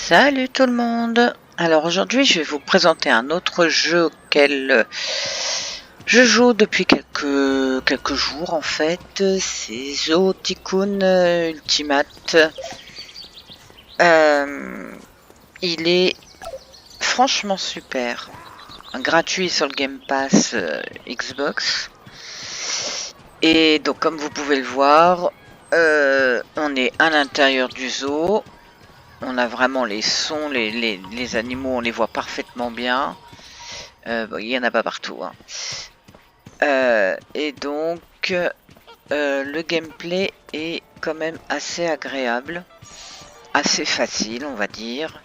Salut tout le monde. Alors aujourd'hui je vais vous présenter un autre jeu auquel je joue depuis quelques jours en fait. C'est Zoo Tycoon Ultimate. Il est franchement super. Gratuit sur le Game Pass Xbox. Et donc comme vous pouvez le voir, on est à l'intérieur du zoo. On a vraiment les sons, les animaux, on les voit parfaitement bien. Bon, il n'y en a pas partout. Hein. Et donc, le gameplay est quand même assez agréable. Assez facile, on va dire.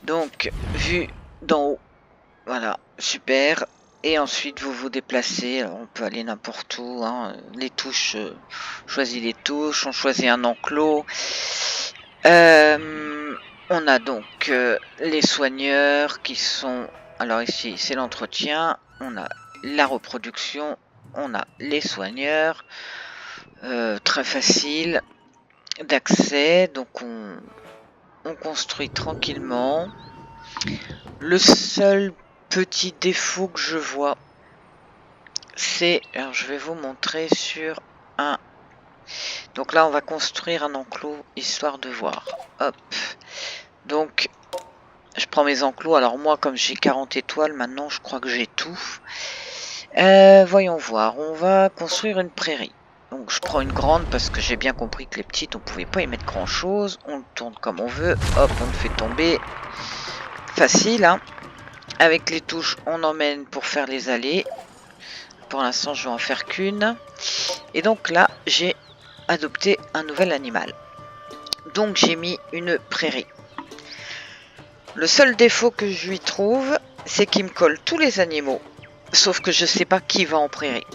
Donc, vu d'en haut, voilà, super. Et ensuite, vous vous déplacez. Alors, on peut aller n'importe où. Hein. Les touches, choisis les touches. On choisit un enclos. On a donc les soigneurs qui sont... Alors ici, c'est l'entretien. On a la reproduction. On a les soigneurs. Très facile d'accès. Donc on construit tranquillement. Le seul petit défaut que je vois, c'est... Alors je vais vous montrer sur un... Donc là, on va construire un enclos, histoire de voir. Hop. Donc, je prends mes enclos. Alors moi, comme j'ai 40 étoiles, maintenant, je crois que j'ai tout. Voyons voir. On va construire une prairie. Donc, je prends une grande parce que j'ai bien compris que les petites, on pouvait pas y mettre grand-chose. On le tourne comme on veut. Hop, on le fait tomber. Facile, hein. Avec les touches, on emmène pour faire les allées. Pour l'instant, je vais en faire qu'une. Et donc là, j'ai adopté un nouvel animal. Donc, j'ai mis une prairie. Le seul défaut que je lui trouve, c'est qu'il me colle tous les animaux. Sauf que je sais pas qui va en prairie.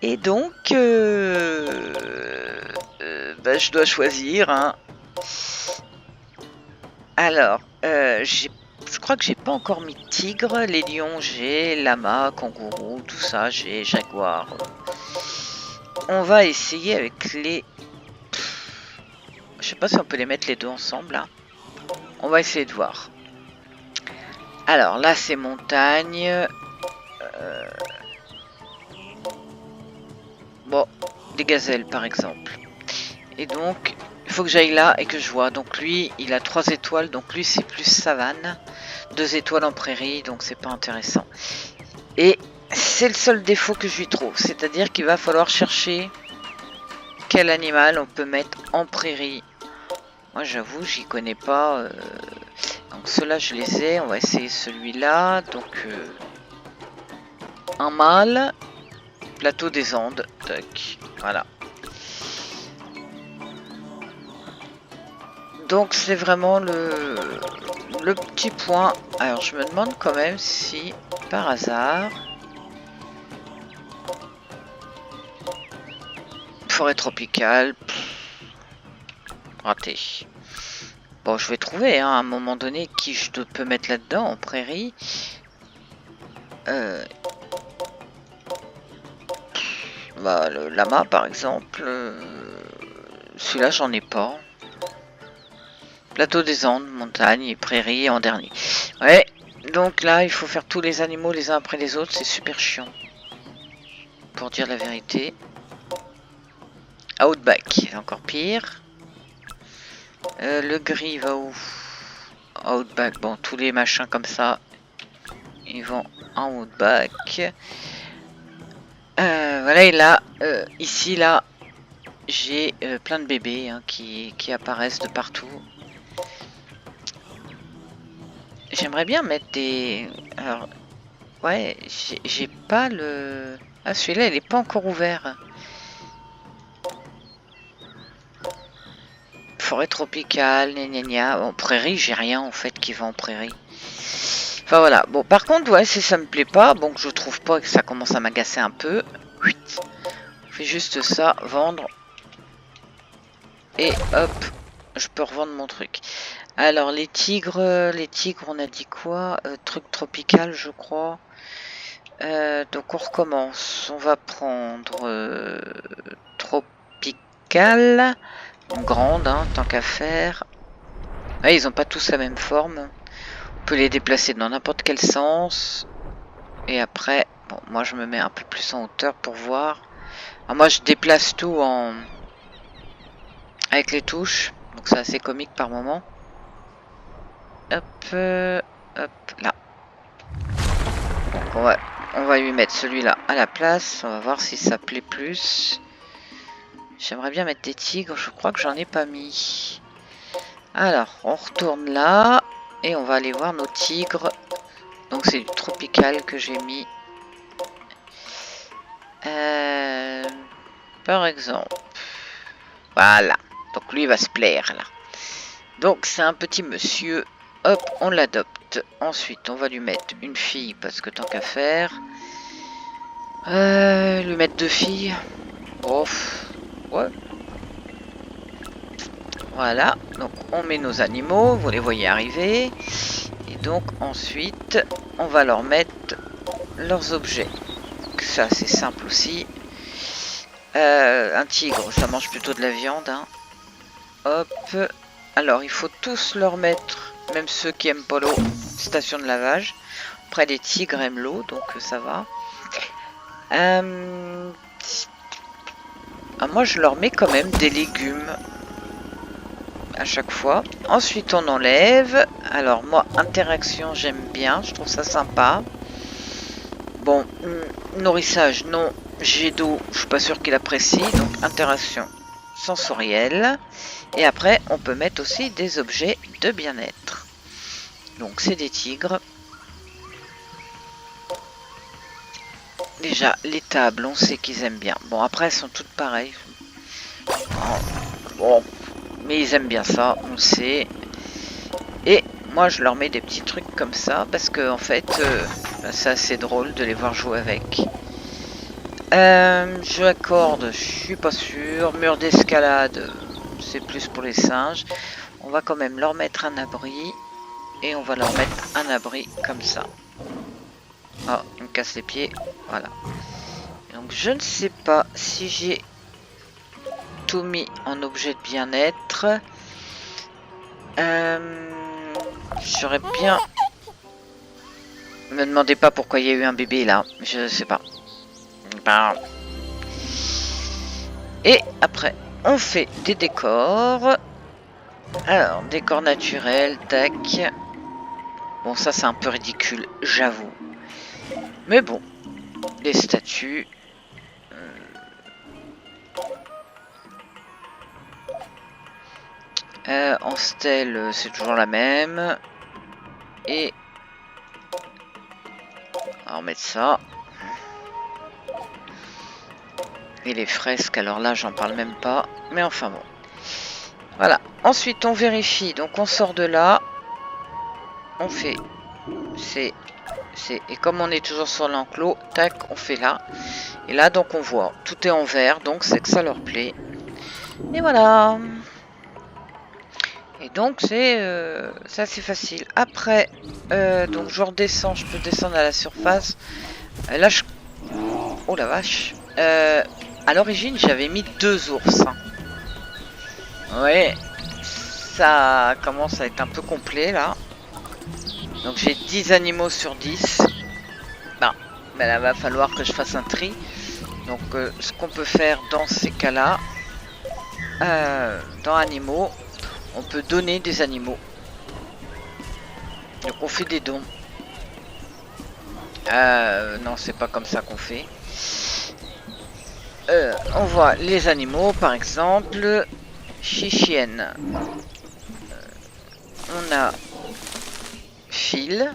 Et donc, je dois choisir. Hein. Alors, je crois que j'ai pas encore mis tigre. Les lions, j'ai lama, kangourou, tout ça, j'ai jaguar. On va essayer avec les... Je sais pas si on peut les mettre les deux ensemble. Là. On va essayer de voir. Alors là, c'est montagne. Bon, des gazelles par exemple. Et donc, il faut que j'aille là et que je vois. Donc lui, il a 3 étoiles. Donc lui, c'est plus savane. 2 étoiles en prairie, donc c'est pas intéressant. Et c'est le seul défaut que je lui trouve. C'est-à-dire qu'il va falloir chercher quel animal on peut mettre en prairie. Moi, j'avoue, j'y connais pas. Donc ceux-là, je les ai. On va essayer celui-là. Donc, un mâle. Plateau des Andes. Tac. Voilà. Donc c'est vraiment le petit point. Alors je me demande quand même si par hasard forêt tropicale, raté. Bon, je vais trouver hein, à un moment donné qui je peux mettre là-dedans en prairie. Le lama par exemple, celui-là j'en ai pas. Plateau des Andes, montagne et prairie en dernier. Ouais, donc là il faut faire tous les animaux les uns après les autres, c'est super chiant. Pour dire la vérité. Outback, encore pire. Le gris va où? Outback, bon, tous les machins comme ça, ils vont en Outback. Voilà, et là, ici, là, j'ai plein de bébés hein, qui apparaissent de partout. J'aimerais bien mettre des... Alors, ouais, j'ai pas le... Ah, celui-là, il est pas encore ouvert. Forêt tropicale, gna gna. En prairie, j'ai rien en fait qui va en prairie. Enfin voilà. Bon, par contre, ouais, si ça me plaît pas, bon, que je trouve pas que ça commence à m'agacer un peu. Je fais juste ça, vendre. Et hop, je peux revendre mon truc. Alors, les tigres, on a dit quoi? Truc tropical, je crois. Donc, on recommence. On va prendre tropical. Une grande, hein, tant qu'à faire. Ah, ils ont pas tous la même forme. On peut les déplacer dans n'importe quel sens. Et après, bon, moi je me mets un peu plus en hauteur pour voir. Alors moi je déplace tout en avec les touches, donc c'est assez comique par moment. Hop, hop, là. Donc on va lui mettre celui-là à la place. On va voir si ça plaît plus. J'aimerais bien mettre des tigres, je crois que j'en ai pas mis. Alors, on retourne là et on va aller voir nos tigres. Donc c'est du tropical que j'ai mis. Par exemple. Voilà. Donc lui il va se plaire là. Donc c'est un petit monsieur. Hop, on l'adopte. Ensuite, on va lui mettre une fille parce que tant qu'à faire. Lui mettre 2 filles. Oh, ouais. Voilà. Donc on met nos animaux. Vous les voyez arriver. Et donc ensuite, on va leur mettre leurs objets. Ça c'est simple aussi. Un tigre, ça mange plutôt de la viande. Hein. Hop. Alors il faut tous leur mettre, même ceux qui aiment pas l'eau, station de lavage. Après les tigres aiment l'eau, donc ça va. Moi je leur mets quand même des légumes à chaque fois. Ensuite on enlève. Alors moi interaction j'aime bien, je trouve ça sympa. Bon, nourrissage non, jet d'eau, je suis pas sûr qu'il apprécie, donc interaction sensorielle. Et après on peut mettre aussi des objets de bien-être. Donc c'est des tigres. Déjà les tables on sait qu'ils aiment bien. Bon après elles sont toutes pareilles. Bon, mais ils aiment bien ça, on le sait. Et moi je leur mets des petits trucs comme ça parce que en fait c'est assez drôle de les voir jouer avec. Jeu à cordes, je suis pas sûr. Mur d'escalade, c'est plus pour les singes. On va quand même leur mettre un abri. Et on va leur mettre un abri comme ça. Ah, il me casse les pieds. Voilà. Donc je ne sais pas si j'ai tout mis en objet de bien-être. J'aurais bien... Me demandez pas pourquoi il y a eu un bébé là. Je sais pas. Et après, on fait des décors. Alors, décor naturel, tac. Bon, ça c'est un peu ridicule, j'avoue. Mais bon, les statues. En stèle, c'est toujours la même. Et... on va remettre ça. Et les fresques, alors là, j'en parle même pas. Mais enfin bon. Voilà. Ensuite, on vérifie. Donc, on sort de là. On fait... Et comme on est toujours sur l'enclos, tac, on fait là. Et là, donc, on voit. Tout est en vert. Donc, c'est que ça leur plaît. Et voilà. Et donc, c'est assez facile. Après, donc, je redescends. Je peux descendre à la surface. Là, je... oh la vache. À l'origine, j'avais mis 2 ours. Hein. Ouais, ça commence à être un peu complet là. Donc j'ai 10 animaux sur 10. Bah, mais là va falloir que je fasse un tri. Donc ce qu'on peut faire dans ces cas-là, dans animaux, on peut donner des animaux. Donc on fait des dons. Non, c'est pas comme ça qu'on fait. On voit les animaux, par exemple, chichienne. On a fil.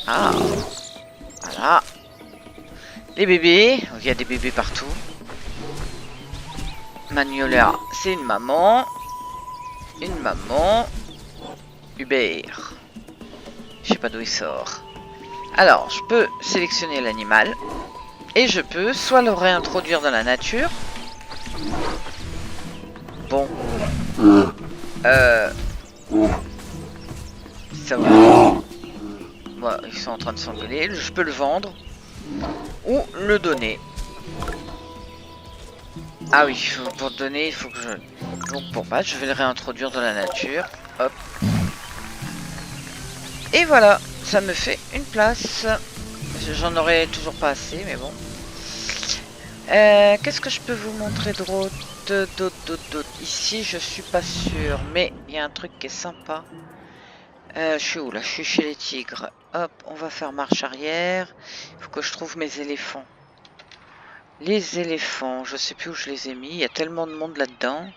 Ah, voilà. Les bébés, il y a des bébés partout. Magnolia, c'est une maman. Une maman. Hubert. Je sais pas d'où il sort. Alors, je peux sélectionner l'animal. Et je peux soit le réintroduire dans la nature. Bon. Ça va. Voilà, ils sont en train de s'engueuler. Je peux le vendre. Ou le donner. Ah oui, pour donner, il faut que je... Donc pour battre, je vais le réintroduire dans la nature. Hop. Et voilà, ça me fait une place. J'en aurais toujours pas assez, mais bon. Qu'est-ce que je peux vous montrer d'autre? Ici, je suis pas sûre, mais il y a un truc qui est sympa. Je suis où là? Je suis chez les tigres. Hop, on va faire marche arrière. Il faut que je trouve mes éléphants. Les éléphants, je sais plus où je les ai mis. Il y a tellement de monde là-dedans.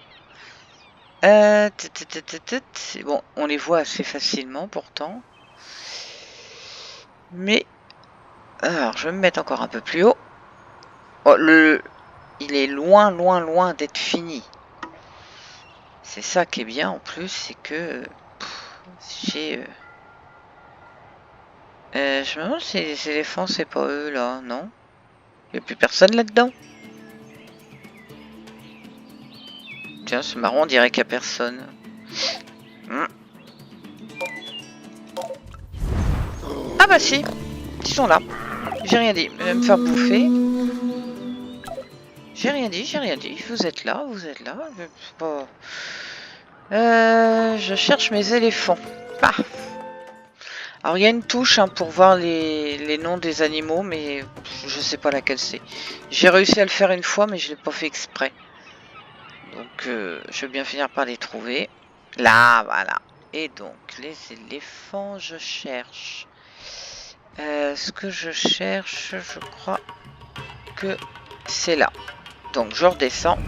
Bon, on les voit assez facilement pourtant. Mais, alors, je vais me mettre encore un peu plus haut. Oh, il est loin, loin, loin d'être fini. C'est ça qui est bien en plus, c'est que j'ai... je me demande si les éléphants, c'est pas eux là, non? Il n'y a plus personne là-dedans. Tiens, c'est marrant, on dirait qu'il n'y a personne. Ah bah si, ils sont là. J'ai rien dit, je vais me faire bouffer. J'ai rien dit, vous êtes là, vous êtes là. Je cherche mes éléphants. Ah. Alors il y a une touche hein, pour voir les noms des animaux, mais je sais pas laquelle c'est. J'ai réussi à le faire une fois, mais je l'ai pas fait exprès. Donc je vais bien finir par les trouver. Là, voilà. Et donc les éléphants, je cherche. Ce que je cherche, je crois que c'est là. Donc je redescends.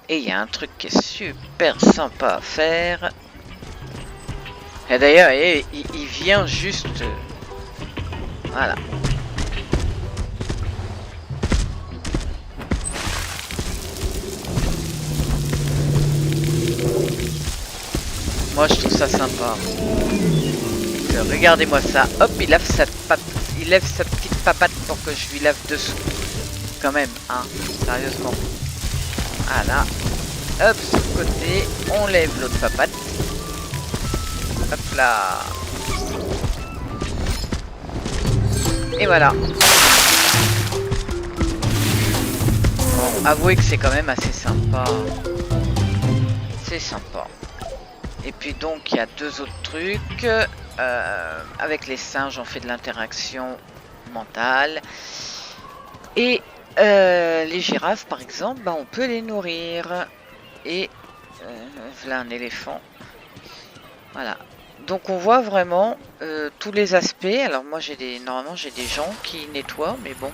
Et il y a un truc qui est super sympa à faire. Et d'ailleurs, il vient juste... voilà. Moi, je trouve ça sympa. Regardez-moi ça. Hop, il lève sa patte. Il lève sa petite papate pour que je lui lave dessous. Quand même, hein. Sérieusement. Voilà. Hop, sur le côté. On lève l'autre papate. Hop là. Et voilà. Bon, avouez que c'est quand même assez sympa. C'est sympa. Et puis donc il y a deux autres trucs. Avec les singes on fait de l'interaction mentale. Et les girafes par exemple, bah, on peut les nourrir. Et voilà un éléphant. Voilà. Donc on voit vraiment tous les aspects. Alors moi normalement j'ai des gens qui nettoient, mais bon.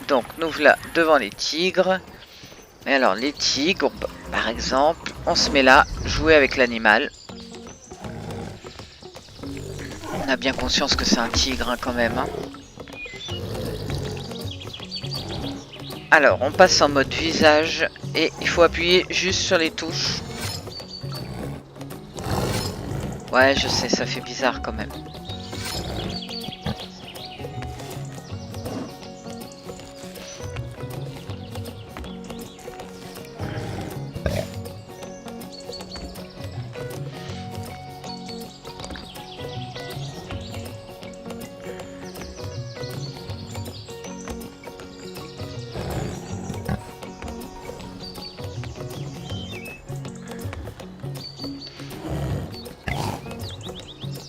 Donc nous voilà devant les tigres. Et alors les tigres, par exemple, on se met là, jouer avec l'animal. On a bien conscience que c'est un tigre hein, quand même. Hein. Alors on passe en mode visage et il faut appuyer juste sur les touches. Ouais je sais, ça fait bizarre quand même.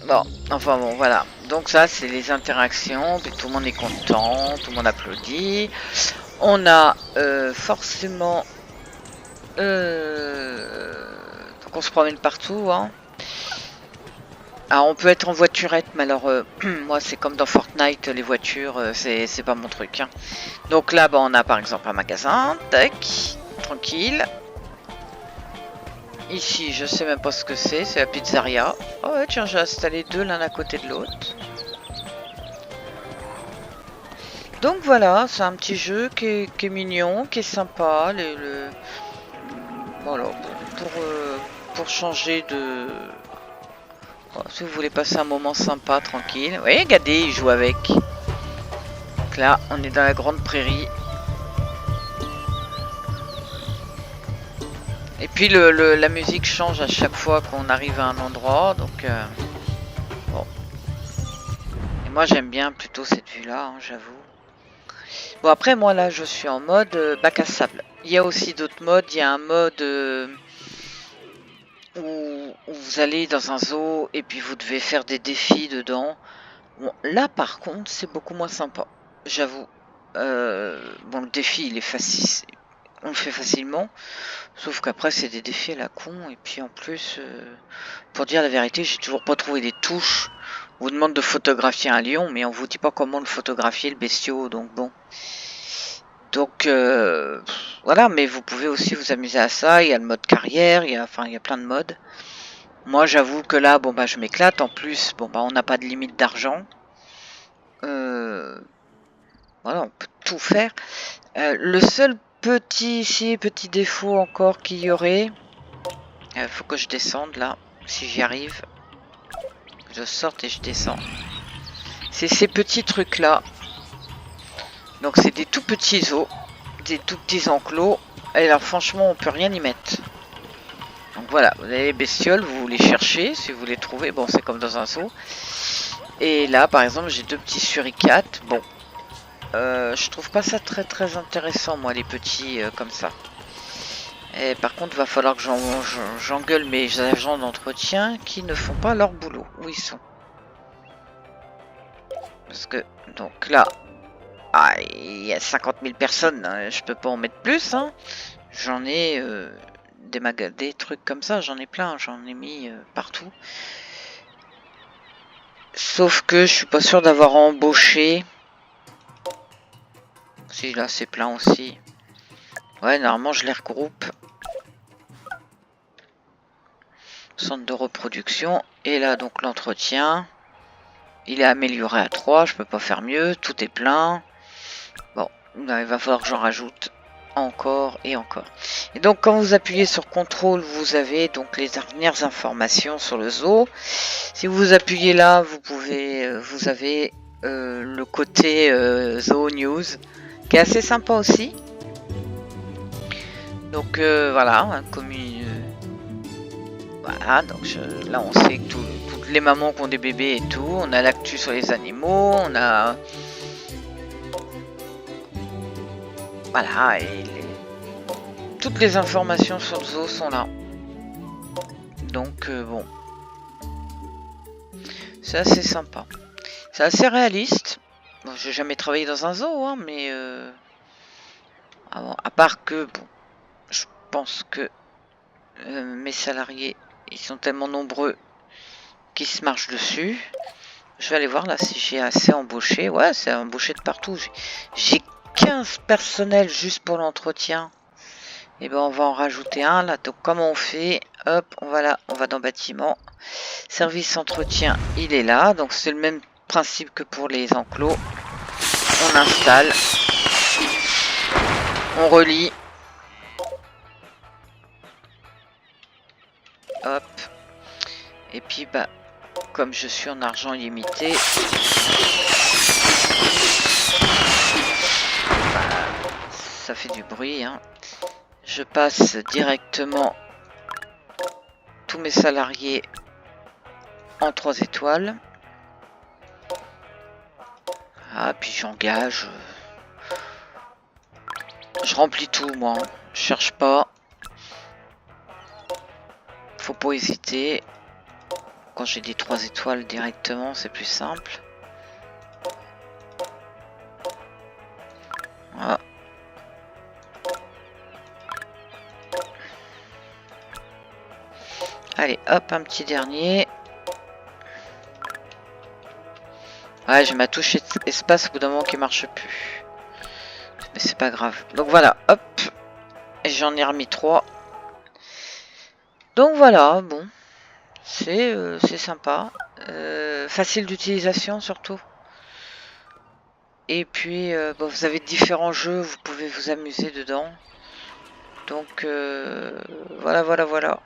Bon, enfin bon, voilà. Donc ça, c'est les interactions. Puis tout le monde est content, tout le monde applaudit. On a forcément... donc on se promène partout. Hein. Alors on peut être en voiturette, mais alors moi c'est comme dans Fortnite, les voitures, c'est pas mon truc. Hein. Donc là, bah, on a par exemple un magasin. Tac, tranquille. Ici, je sais même pas ce que c'est la pizzeria. Oh ouais, tiens, j'ai installé deux l'un à côté de l'autre. Donc voilà, c'est un petit jeu qui est mignon, qui est sympa. Voilà, pour changer de... Bon, si vous voulez passer un moment sympa, tranquille. Vous voyez, regardez, il joue avec. Donc là, on est dans la grande prairie. Et puis la musique change à chaque fois qu'on arrive à un endroit, donc bon. Et Moi j'aime bien plutôt cette vue-là, hein, j'avoue. Bon après moi là je suis en mode bac à sable. Il y a aussi d'autres modes, il y a un mode où vous allez dans un zoo et puis vous devez faire des défis dedans. Bon là par contre c'est beaucoup moins sympa, j'avoue. Bon le défi il est facile, on le fait facilement. Sauf qu'après c'est des défis à la con et puis en plus, pour dire la vérité, j'ai toujours pas trouvé des touches. On vous demande de photographier un lion, mais on vous dit pas comment le photographier le bestiau, donc bon. Donc voilà, mais vous pouvez aussi vous amuser à ça. Il y a le mode carrière, il y a plein de modes. Moi j'avoue que là, bon bah je m'éclate. En plus, bon bah on n'a pas de limite d'argent. Voilà, on peut tout faire. Le seul petit défaut encore qu'il y aurait, faut que je descende là, si j'y arrive. Je sorte et je descends. C'est ces petits trucs là. Donc c'est des tout petits zoos, des tout petits enclos. Et alors franchement on peut rien y mettre. Donc voilà, vous avez les bestioles, vous les cherchez si vous les trouvez. Bon c'est comme dans un zoo. Et là par exemple j'ai deux petits suricates. Bon, je trouve pas ça très intéressant moi les petits comme ça. Et par contre va falloir que j'engueule mes agents d'entretien qui ne font pas leur boulot. Où ils sont? Parce que donc là, il y a 50 000 personnes, hein, je peux pas en mettre plus. Hein. J'en ai des trucs comme ça, j'en ai plein, j'en ai mis partout. Sauf que je suis pas sûr d'avoir embauché. Si là c'est plein aussi. Ouais, normalement je les regroupe. Centre de reproduction. Et là donc l'entretien. Il est amélioré à 3, je peux pas faire mieux, tout est plein. Bon, là, il va falloir que j'en rajoute encore et encore. Et donc quand vous appuyez sur contrôle, vous avez donc les dernières informations sur le zoo. Si vous appuyez là, vous avez le côté Zoo News, qui est assez sympa aussi. Donc voilà, voilà, donc là on sait que toutes les mamans qui ont des bébés et tout, on a l'actu sur les animaux, on a... Voilà, et toutes les informations sur le zoo sont là. Donc bon, c'est assez sympa. C'est assez réaliste. Bon, j'ai jamais travaillé dans un zoo, hein, mais... à part que, bon, je pense que mes salariés, ils sont tellement nombreux qu'ils se marchent dessus. Je vais aller voir là si j'ai assez embauché. Ouais, c'est embauché de partout. J'ai 15 personnels juste pour l'entretien. Et ben on va en rajouter un là. Donc comment on fait? Hop, on va dans bâtiment. Service entretien, il est là. Donc c'est le même principe que pour les enclos. On installe. On relie. Hop. Et puis bah comme je suis en argent limité, ça fait du bruit, hein. Je passe directement tous mes salariés en 3 étoiles. Ah, puis j'engage. Je remplis tout, moi. Je cherche pas. Faut pas hésiter. Quand j'ai des 3 étoiles directement, c'est plus simple. Voilà. Allez, hop, un petit dernier. Ouais, j'ai ma touche espace au bout d'un moment qui marche plus. Mais c'est pas grave. Donc voilà, hop. Et j'en ai remis 3. Donc voilà, bon. C'est sympa. Facile d'utilisation surtout. Et puis, bon, vous avez différents jeux, vous pouvez vous amuser dedans. Donc voilà.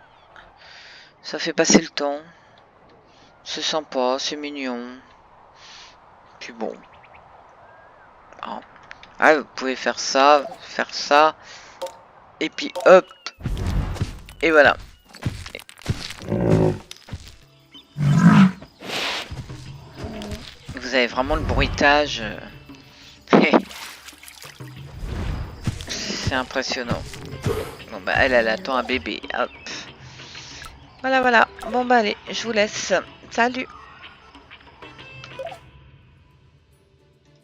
Ça fait passer le temps. C'est sympa, c'est mignon. Puis bon. Hein. Ah, vous pouvez faire ça. Et puis hop. Et voilà. Vous vous avez vraiment le bruitage. C'est impressionnant. Bon bah elle attend un bébé. Hop. Voilà. Bon bah allez, je vous laisse. Salut.